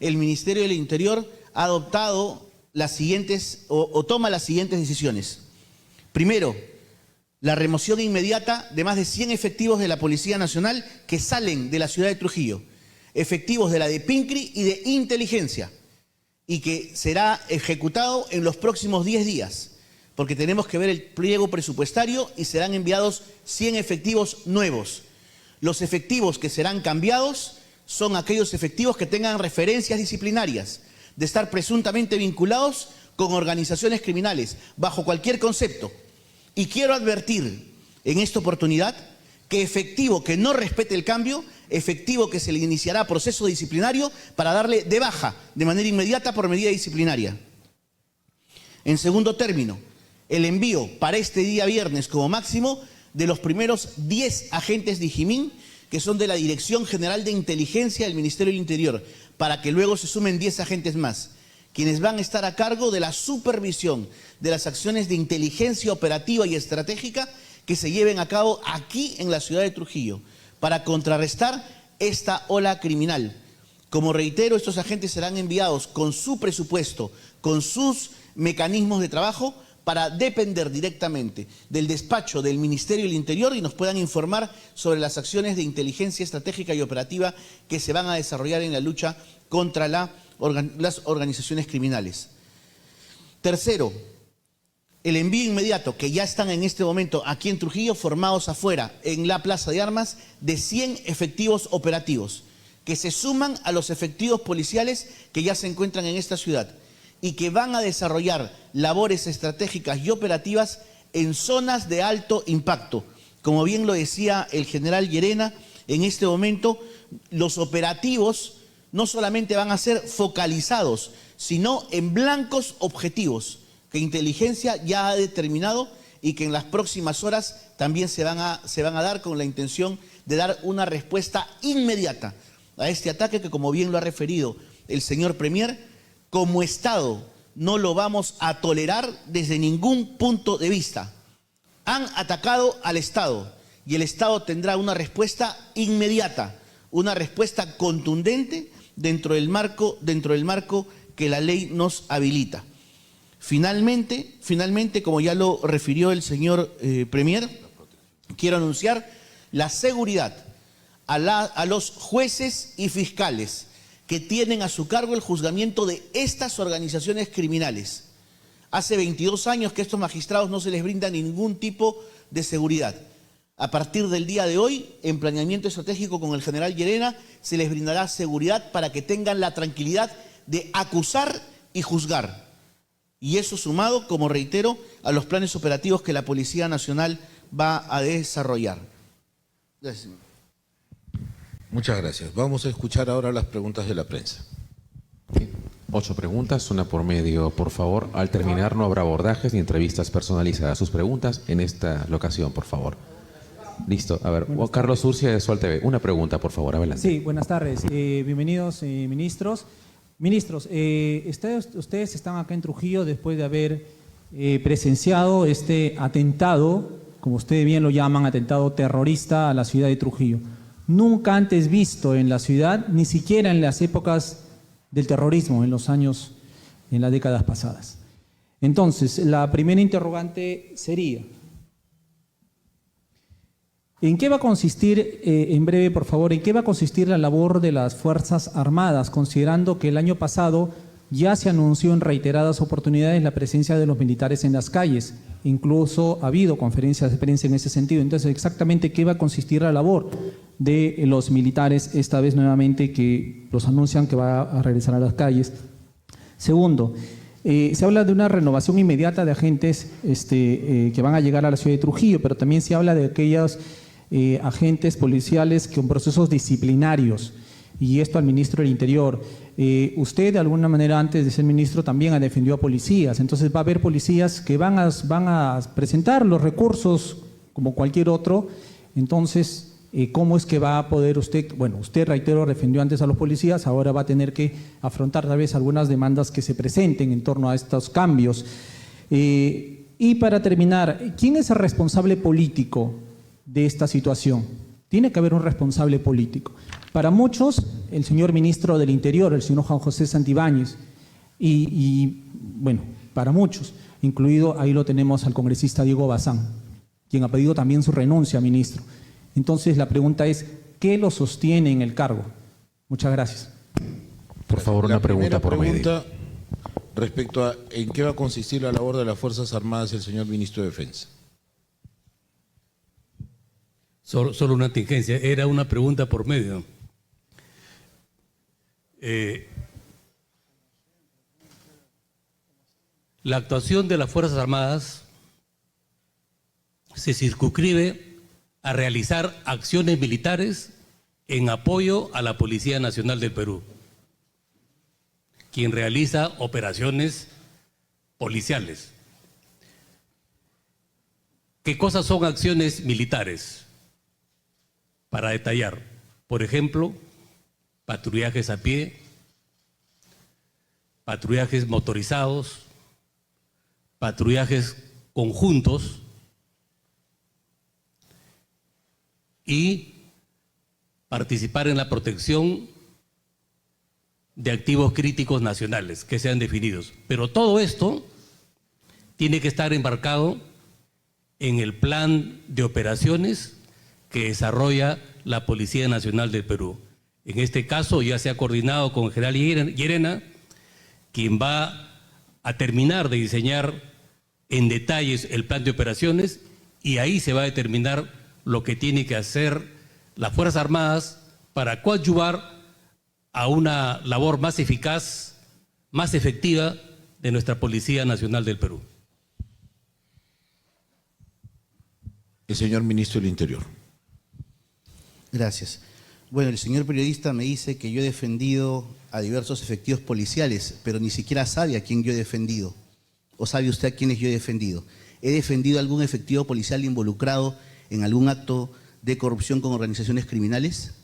el Ministerio del Interior ha adoptado las siguientes, o toma las siguientes decisiones. Primero, la remoción inmediata de más de 100 efectivos de la Policía Nacional que salen de la ciudad de Trujillo, efectivos de la de Pincri y de Inteligencia, y que será ejecutado en los próximos 10 días, porque tenemos que ver el pliego presupuestario y serán enviados 100 efectivos nuevos. Los efectivos que serán cambiados son aquellos efectivos que tengan referencias disciplinarias, de estar presuntamente vinculados con organizaciones criminales, bajo cualquier concepto. Y quiero advertir en esta oportunidad que efectivo que no respete el cambio, efectivo que se le iniciará proceso disciplinario para darle de baja de manera inmediata por medida disciplinaria. En segundo término, el envío para este día viernes como máximo de los primeros 10 agentes de IJIMIN, que son de la Dirección General de Inteligencia del Ministerio del Interior, para que luego se sumen 10 agentes más, quienes van a estar a cargo de la supervisión de las acciones de inteligencia operativa y estratégica que se lleven a cabo aquí en la ciudad de Trujillo, para contrarrestar esta ola criminal. Como reitero, estos agentes serán enviados con su presupuesto, con sus mecanismos de trabajo, para depender directamente del despacho del Ministerio del Interior y nos puedan informar sobre las acciones de inteligencia estratégica y operativa que se van a desarrollar en la lucha contra las organizaciones criminales. Tercero, el envío inmediato, que ya están en este momento aquí en Trujillo, formados afuera, en la Plaza de Armas, de 100 efectivos operativos, que se suman a los efectivos policiales que ya se encuentran en esta ciudad y que van a desarrollar labores estratégicas y operativas en zonas de alto impacto. Como bien lo decía el general Llerena, en este momento los operativos no solamente van a ser focalizados, sino en blancos objetivos que Inteligencia ya ha determinado y que en las próximas horas también se van a dar con la intención de dar una respuesta inmediata a este ataque que, como bien lo ha referido el señor Premier, como Estado no lo vamos a tolerar desde ningún punto de vista. Han atacado al Estado y el Estado tendrá una respuesta inmediata, una respuesta contundente dentro del marco que la ley nos habilita. Finalmente, como ya lo refirió el señor Premier, quiero anunciar la seguridad a los jueces y fiscales que tienen a su cargo el juzgamiento de estas organizaciones criminales. Hace 22 años que a estos magistrados no se les brinda ningún tipo de seguridad. A partir del día de hoy, en planeamiento estratégico con el general Llerena, se les brindará seguridad para que tengan la tranquilidad de acusar y juzgar. Y eso sumado, como reitero, a los planes operativos que la Policía Nacional va a desarrollar. Gracias. Muchas gracias. Vamos a escuchar ahora las preguntas de la prensa. 8 preguntas, una por medio, por favor. Al terminar no habrá abordajes ni entrevistas personalizadas. Sus preguntas en esta locación, por favor. Listo. A ver, Carlos Urcia de Sol TV. Una pregunta, por favor. Adelante. Sí, buenas tardes. Bienvenidos, ministros. Ministros, ustedes están acá en Trujillo después de haber presenciado este atentado, como ustedes bien lo llaman, atentado terrorista a la ciudad de Trujillo. Nunca antes visto en la ciudad, ni siquiera en las épocas del terrorismo, en las décadas pasadas. Entonces, la primera interrogante sería, ¿en qué va a consistir, en breve por favor, en qué va a consistir la labor de las Fuerzas Armadas, considerando que el año pasado ya se anunció en reiteradas oportunidades la presencia de los militares en las calles? Incluso ha habido conferencias de prensa en ese sentido. Entonces, exactamente qué va a consistir la labor de los militares, esta vez nuevamente que los anuncian que va a regresar a las calles. Segundo, se habla de una renovación inmediata de agentes que van a llegar a la ciudad de Trujillo, pero también se habla de aquellos agentes policiales con procesos disciplinarios, y esto al ministro del Interior. Usted, de alguna manera, antes de ser ministro, también ha defendido a policías. Entonces va a haber policías que van a presentar los recursos como cualquier otro. Entonces, ¿cómo es que va a poder usted, bueno, usted, reitero, defendió antes a los policías, ahora va a tener que afrontar tal vez algunas demandas que se presenten en torno a estos cambios? Y para terminar, ¿quién es el responsable político de esta situación? Tiene que haber un responsable político. Para muchos, el señor ministro del Interior, el señor Juan José Santibáñez, bueno, para muchos, incluido ahí lo tenemos al congresista Diego Bazán, quien ha pedido también su renuncia, ministro. Entonces la pregunta es, ¿qué lo sostiene en el cargo? Muchas gracias. Por favor, una pregunta por medio. Pregunta respecto a en qué va a consistir la labor de las Fuerzas Armadas el señor ministro de Defensa. Solo una tingencia, era una pregunta por medio. La actuación de las Fuerzas Armadas se circunscribe a realizar acciones militares en apoyo a la Policía Nacional del Perú, quien realiza operaciones policiales. ¿Qué cosas son acciones militares? Para detallar, por ejemplo, patrullajes a pie, patrullajes motorizados, patrullajes conjuntos y participar en la protección de activos críticos nacionales que sean definidos. Pero todo esto tiene que estar embarcado en el plan de operaciones que desarrolla la Policía Nacional del Perú. En este caso ya se ha coordinado con el general Llerena, quien va a terminar de diseñar en detalles el plan de operaciones, y ahí se va a determinar lo que tiene que hacer las Fuerzas Armadas para coadyuvar a una labor más eficaz, más efectiva de nuestra Policía Nacional del Perú. El señor ministro del Interior. Gracias. Bueno, el señor periodista me dice que yo he defendido a diversos efectivos policiales, pero ni siquiera sabe a quién yo he defendido. ¿O sabe usted a quiénes yo he defendido? ¿He defendido a algún efectivo policial involucrado en algún acto de corrupción con organizaciones criminales?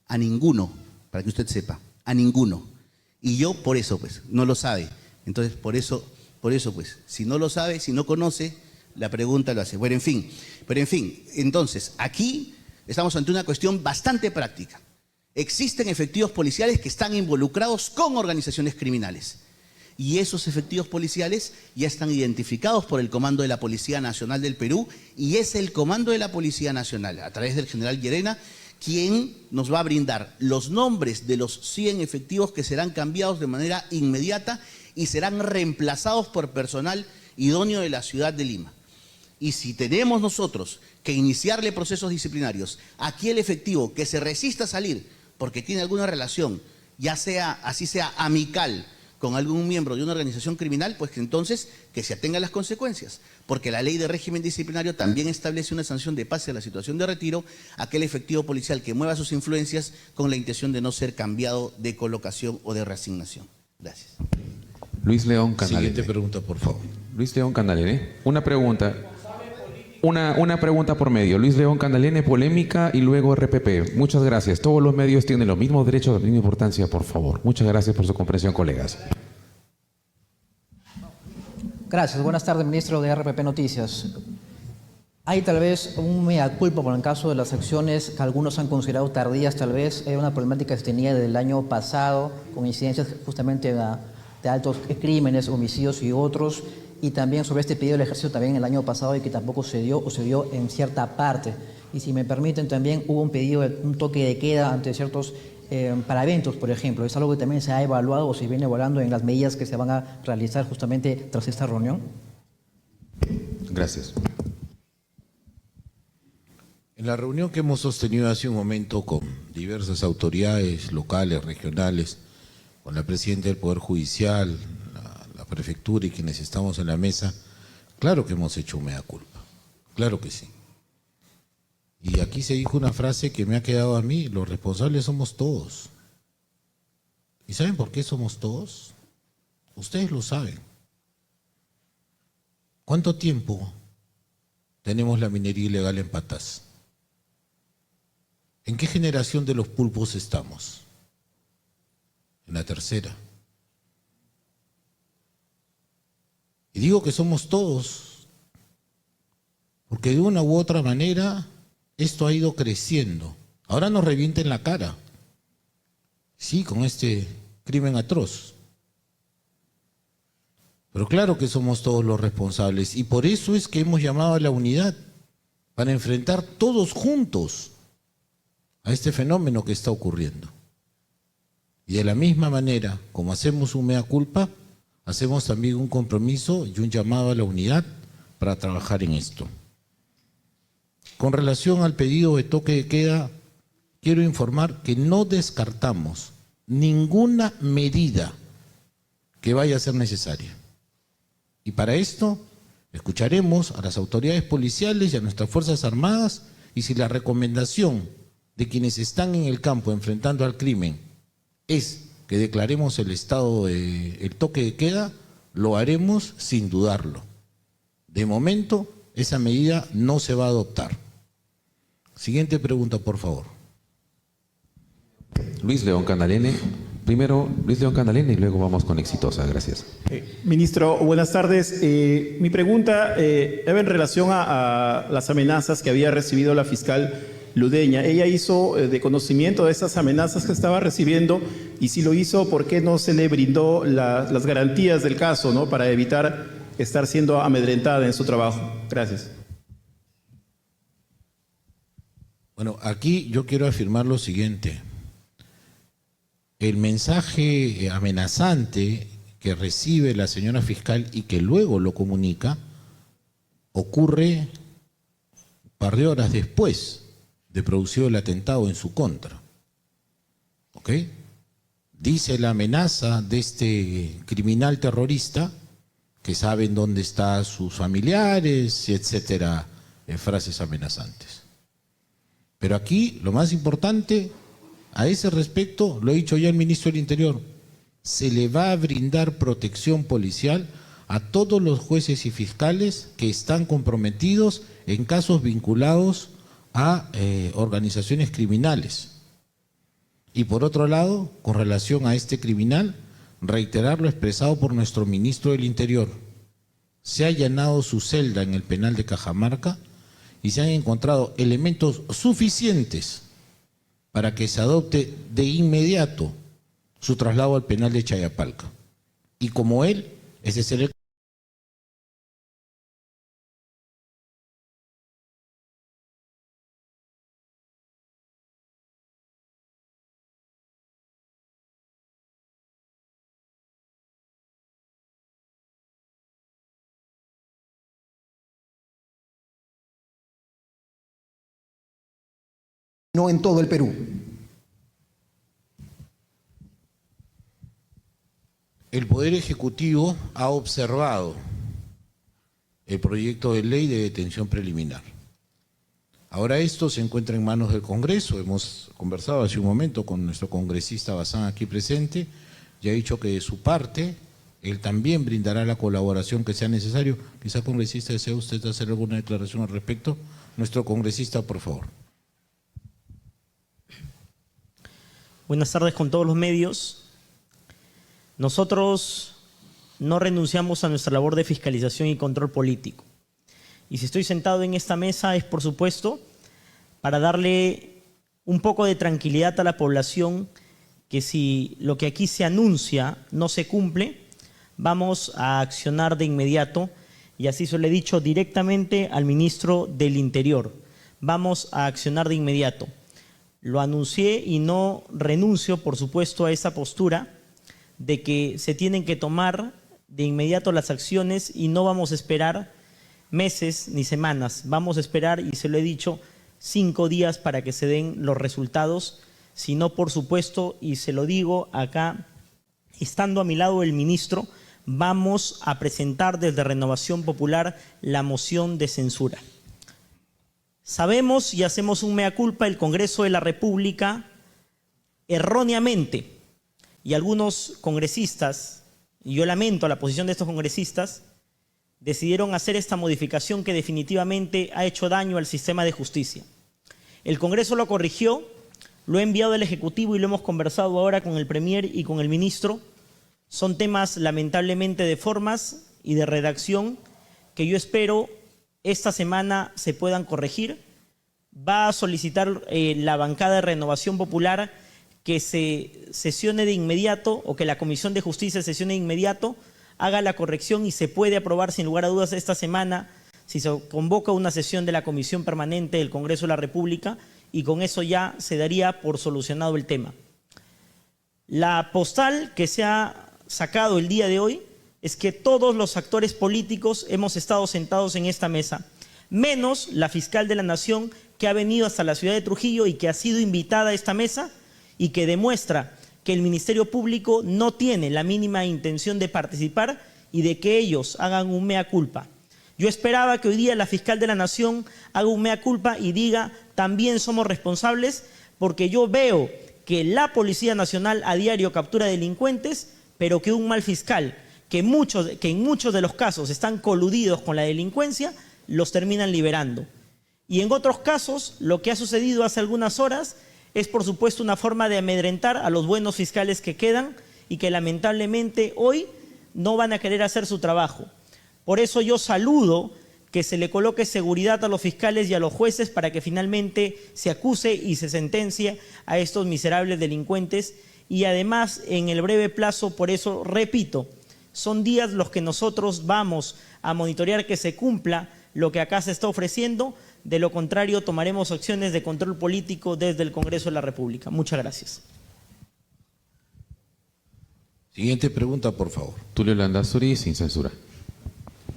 A ninguno, para que usted sepa, a ninguno. Y yo por eso, pues, no lo sabe. Entonces, por eso, pues, si no lo sabe, si no conoce, la pregunta lo hace. Bueno, en fin, entonces, aquí estamos ante una cuestión bastante práctica. Existen efectivos policiales que están involucrados con organizaciones criminales. Y esos efectivos policiales ya están identificados por el Comando de la Policía Nacional del Perú, y es el Comando de la Policía Nacional, a través del general Llerena, quien nos va a brindar los nombres de los 100 efectivos que serán cambiados de manera inmediata y serán reemplazados por personal idóneo de la ciudad de Lima. Y si tenemos nosotros que iniciarle procesos disciplinarios a aquel efectivo que se resista a salir porque tiene alguna relación, ya sea, así sea amical, con algún miembro de una organización criminal, pues que entonces que se atenga a las consecuencias, porque la ley de régimen disciplinario también establece una sanción de pase a la situación de retiro a aquel efectivo policial que mueva sus influencias con la intención de no ser cambiado de colocación o de reasignación. Gracias. Luis León Canalene. Siguiente pregunta, por favor. Luis León Canalene. Una pregunta por medio. Luis León Canalene, polémica y luego RPP. Muchas gracias. Todos los medios tienen los mismos derechos, la misma importancia, por favor. Muchas gracias por su comprensión, colegas. Gracias. Buenas tardes, ministro de RPP Noticias. Hay tal vez un mea culpa por el caso de las acciones que algunos han considerado tardías, tal vez. Era una problemática que se tenía desde el año pasado, con incidencias justamente de altos crímenes, homicidios y otros. Y también sobre este pedido del ejército también el año pasado y que tampoco se dio o se dio en cierta parte. Y si me permiten, también hubo un pedido de un toque de queda ante ciertos, para eventos, por ejemplo. ¿Es algo que también se ha evaluado o se viene evaluando en las medidas que se van a realizar justamente tras esta reunión? Gracias. En la reunión que hemos sostenido hace un momento con diversas autoridades locales, regionales, con la presidenta del Poder Judicial, la prefectura y quienes estamos en la mesa, claro que hemos hecho un mea culpa, claro que sí. Y aquí se dijo una frase que me ha quedado a mí: los responsables somos todos. ¿Y saben por qué somos todos? Ustedes lo saben. ¿Cuánto tiempo tenemos la minería ilegal en Patas? ¿En qué generación de los pulpos estamos? En la tercera. Y digo que somos todos, porque de una u otra manera esto ha ido creciendo. Ahora nos revienta en la cara. Sí, con este crimen atroz. Pero claro que somos todos los responsables y por eso es que hemos llamado a la unidad, para enfrentar todos juntos a este fenómeno que está ocurriendo. Y de la misma manera, como hacemos un mea culpa, hacemos también un compromiso y un llamado a la unidad para trabajar en esto. Con relación al pedido de toque de queda, quiero informar que no descartamos ninguna medida que vaya a ser necesaria. Y para esto escucharemos a las autoridades policiales y a nuestras Fuerzas Armadas, y si la recomendación de quienes están en el campo enfrentando al crimen es que declaremos el estado el toque de queda, lo haremos sin dudarlo. De momento, esa medida no se va a adoptar. Siguiente pregunta, por favor. Luis León Candalene. Primero, Luis León Candalene y luego vamos con Exitosa. Gracias. Ministro, buenas tardes. Mi pregunta era en relación a las amenazas que había recibido la fiscal Ludeña. Ella hizo de conocimiento de esas amenazas que estaba recibiendo, y si lo hizo, ¿por qué no se le brindó las garantías del caso, ¿no?, para evitar estar siendo amedrentada en su trabajo? Gracias. Bueno, aquí yo quiero afirmar lo siguiente. El mensaje amenazante que recibe la señora fiscal y que luego lo comunica ocurre un par de horas después de producido el atentado en su contra. ¿Ok? Dice la amenaza de este criminal terrorista que saben dónde están sus familiares, etcétera, frases amenazantes. Pero aquí lo más importante, a ese respecto, lo ha dicho ya el ministro del Interior, se le va a brindar protección policial a todos los jueces y fiscales que están comprometidos en casos vinculados a organizaciones criminales. Y por otro lado, con relación a este criminal, reiterar lo expresado por nuestro ministro del Interior. Se ha allanado su celda en el penal de Cajamarca y se han encontrado elementos suficientes para que se adopte de inmediato su traslado al penal de Chayapalca. Y como él, ese es el no en todo el Perú. El Poder Ejecutivo ha observado el proyecto de ley de detención preliminar. Ahora esto se encuentra en manos del Congreso. Hemos conversado hace un momento con nuestro congresista Bazán aquí presente y ha dicho que de su parte él también brindará la colaboración que sea necesario. Quizá, congresista, ¿desea usted hacer alguna declaración al respecto? Nuestro congresista, por favor. Buenas tardes con todos los medios. Nosotros no renunciamos a nuestra labor de fiscalización y control político. Y si estoy sentado en esta mesa es, por supuesto, para darle un poco de tranquilidad a la población que si lo que aquí se anuncia no se cumple, vamos a accionar de inmediato, y así se lo he dicho directamente al ministro del Interior. Vamos a accionar de inmediato. Lo anuncié y no renuncio, por supuesto, a esa postura de que se tienen que tomar de inmediato las acciones y no vamos a esperar meses ni semanas. Vamos a esperar, y se lo he dicho, 5 días para que se den los resultados. Si no, por supuesto, y se lo digo acá, estando a mi lado el ministro, vamos a presentar desde Renovación Popular la moción de censura. Sabemos y hacemos un mea culpa, el Congreso de la República erróneamente, y algunos congresistas, y yo lamento la posición de estos congresistas, decidieron hacer esta modificación que definitivamente ha hecho daño al sistema de justicia. El Congreso lo corrigió, lo he enviado al Ejecutivo y lo hemos conversado ahora con el Premier y con el Ministro. Son temas lamentablemente de formas y de redacción que yo espero esta semana se puedan corregir. Va a solicitar la bancada de Renovación Popular que se sesione de inmediato o que la Comisión de Justicia sesione de inmediato, haga la corrección y se puede aprobar sin lugar a dudas esta semana si se convoca una sesión de la Comisión Permanente del Congreso de la República, y con eso ya se daría por solucionado el tema. La postal que se ha sacado el día de hoy es que todos los actores políticos hemos estado sentados en esta mesa, menos la fiscal de la Nación, que ha venido hasta la ciudad de Trujillo y que ha sido invitada a esta mesa y que demuestra que el Ministerio Público no tiene la mínima intención de participar y de que ellos hagan un mea culpa. Yo esperaba que hoy día la fiscal de la Nación haga un mea culpa y diga también somos responsables, porque yo veo que la Policía Nacional a diario captura delincuentes, pero que un mal fiscal, que en muchos de los casos están coludidos con la delincuencia, los terminan liberando. Y en otros casos, lo que ha sucedido hace algunas horas es, por supuesto, una forma de amedrentar a los buenos fiscales que quedan y que lamentablemente hoy no van a querer hacer su trabajo. Por eso yo saludo que se le coloque seguridad a los fiscales y a los jueces para que finalmente se acuse y se sentencie a estos miserables delincuentes. Y además, en el breve plazo, por eso repito, son días los que nosotros vamos a monitorear que se cumpla lo que acá se está ofreciendo. De lo contrario, tomaremos acciones de control político desde el Congreso de la República. Muchas gracias. Siguiente pregunta, por favor. Tulio Landazuri, sin censura.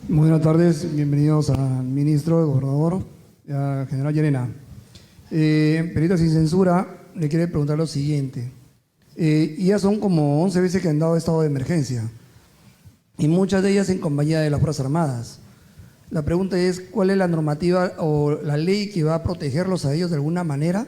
Buenas tardes, bienvenidos al ministro, al gobernador, al general Llerena. Periodista sin censura, le quiere preguntar lo siguiente. Ya son como 11 veces que han dado estado de emergencia, y muchas de ellas en compañía de las Fuerzas Armadas. La pregunta es, ¿cuál es la normativa o la ley que va a protegerlos a ellos de alguna manera?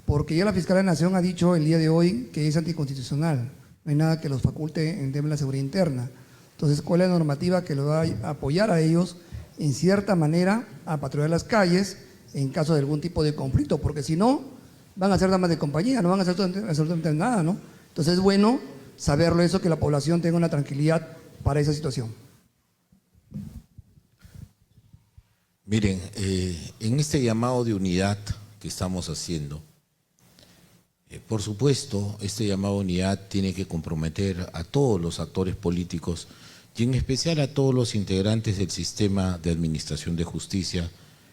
Porque ya la Fiscalía de la Nación ha dicho el día de hoy que es anticonstitucional. No hay nada que los faculte en tema de la seguridad interna. Entonces, ¿cuál es la normativa que los va a apoyar a ellos en cierta manera a patrullar las calles en caso de algún tipo de conflicto? Porque si no, van a ser damas de compañía, no van a hacer absolutamente nada, ¿no? Entonces es bueno saberlo eso, que la población tenga una tranquilidad para esa situación. Miren, en este llamado de unidad que estamos haciendo, por supuesto, este llamado de unidad tiene que comprometer a todos los actores políticos y en especial a todos los integrantes del sistema de administración de justicia,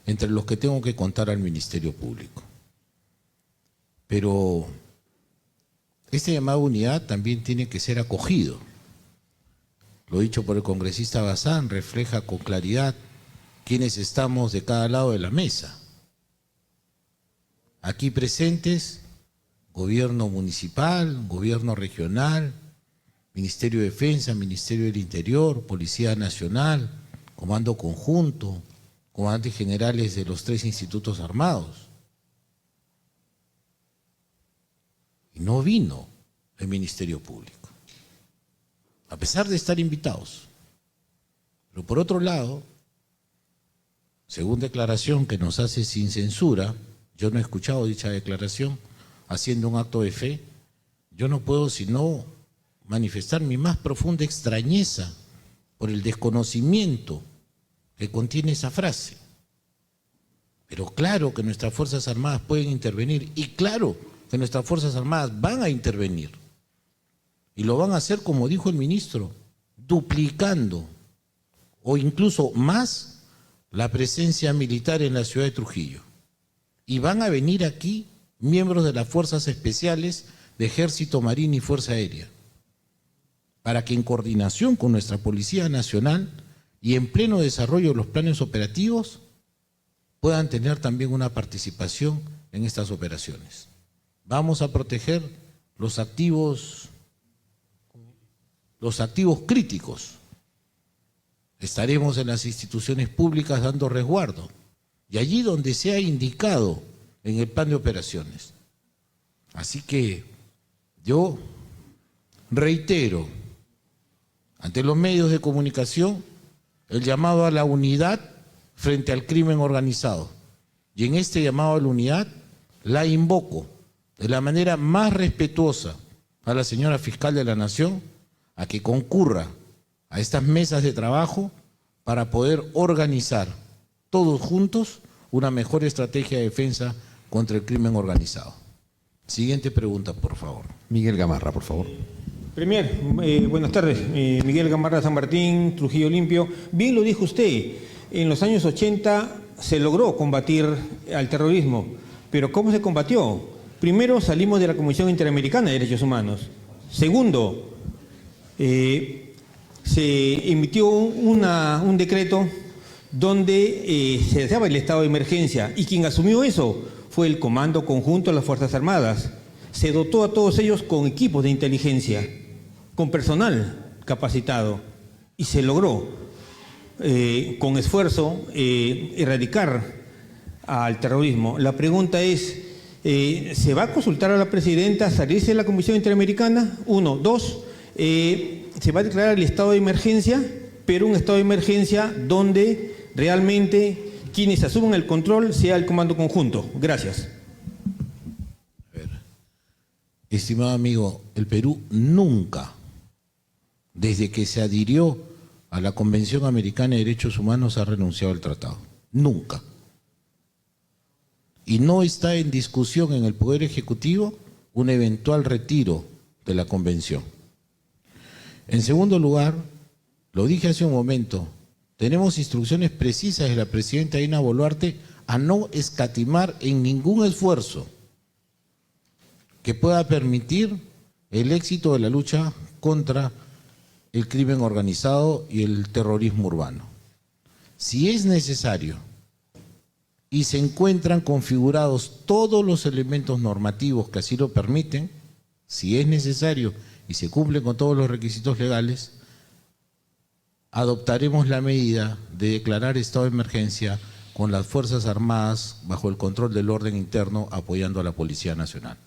entre los que tengo que contar al Ministerio Público. Pero este llamado de unidad también tiene que ser acogido. Lo dicho por el congresista Bazán refleja con claridad quiénes estamos de cada lado de la mesa. Aquí presentes, gobierno municipal, gobierno regional, Ministerio de Defensa, Ministerio del Interior, Policía Nacional, Comando Conjunto, comandantes generales de los 3 institutos armados. Y no vino el Ministerio Público, a pesar de estar invitados. Pero por otro lado, según declaración que nos hace sin censura, yo no he escuchado dicha declaración, haciendo un acto de fe, yo no puedo sino manifestar mi más profunda extrañeza por el desconocimiento que contiene esa frase. Pero claro que nuestras Fuerzas Armadas pueden intervenir y claro que nuestras Fuerzas Armadas van a intervenir. Y lo van a hacer, como dijo el ministro, duplicando o incluso más la presencia militar en la ciudad de Trujillo. Y van a venir aquí miembros de las Fuerzas Especiales de Ejército, Marina y Fuerza Aérea, para que en coordinación con nuestra Policía Nacional y en pleno desarrollo de los planes operativos puedan tener también una participación en estas operaciones. Vamos a proteger los activos críticos. Estaremos en las instituciones públicas dando resguardo y allí donde sea indicado en el plan de operaciones. Así que yo reitero ante los medios de comunicación el llamado a la unidad frente al crimen organizado. Y en este llamado a la unidad la invoco de la manera más respetuosa a la señora fiscal de la Nación a que concurra a estas mesas de trabajo para poder organizar todos juntos una mejor estrategia de defensa contra el crimen organizado. Siguiente pregunta, por favor. Miguel Gamarra, por favor. Premier, buenas tardes. Miguel Gamarra, San Martín, Trujillo Limpio. Bien lo dijo usted, en los años 80 se logró combatir al terrorismo, pero ¿cómo se combatió? Primero salimos de la Comisión Interamericana de Derechos Humanos. Segundo, se emitió un decreto donde se daba el estado de emergencia y quien asumió eso fue el Comando Conjunto de las Fuerzas Armadas. Se dotó a todos ellos con equipos de inteligencia, con personal capacitado y se logró con esfuerzo erradicar al terrorismo. La pregunta es, ¿se va a consultar a la presidenta salirse de la Comisión Interamericana? Uno. Dos, se va a declarar el estado de emergencia, pero un estado de emergencia donde realmente quienes asuman el control sea el Comando Conjunto. Gracias. Estimado amigo, el Perú nunca, desde que se adhirió a la Convención Americana de Derechos Humanos, ha renunciado al tratado. Nunca. Y no está en discusión en el Poder Ejecutivo un eventual retiro de la Convención. En segundo lugar, lo dije hace un momento, tenemos instrucciones precisas de la presidenta Dina Boluarte a no escatimar en ningún esfuerzo que pueda permitir el éxito de la lucha contra el crimen organizado y el terrorismo urbano. Si es necesario y se encuentran configurados todos los elementos normativos que así lo permiten, si es necesario y se cumplen con todos los requisitos legales, adoptaremos la medida de declarar estado de emergencia con las Fuerzas Armadas bajo el control del orden interno, apoyando a la Policía Nacional.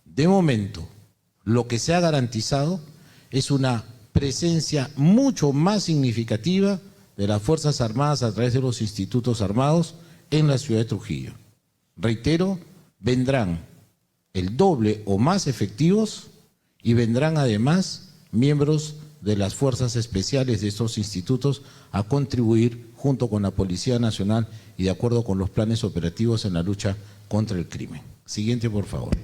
De momento, lo que se ha garantizado es una presencia mucho más significativa de las Fuerzas Armadas a través de los institutos armados en la ciudad de Trujillo. Reitero, vendrán el doble o más efectivos y vendrán además miembros de las fuerzas especiales de estos institutos a contribuir junto con la Policía Nacional y de acuerdo con los planes operativos en la lucha contra el crimen. Siguiente, por favor.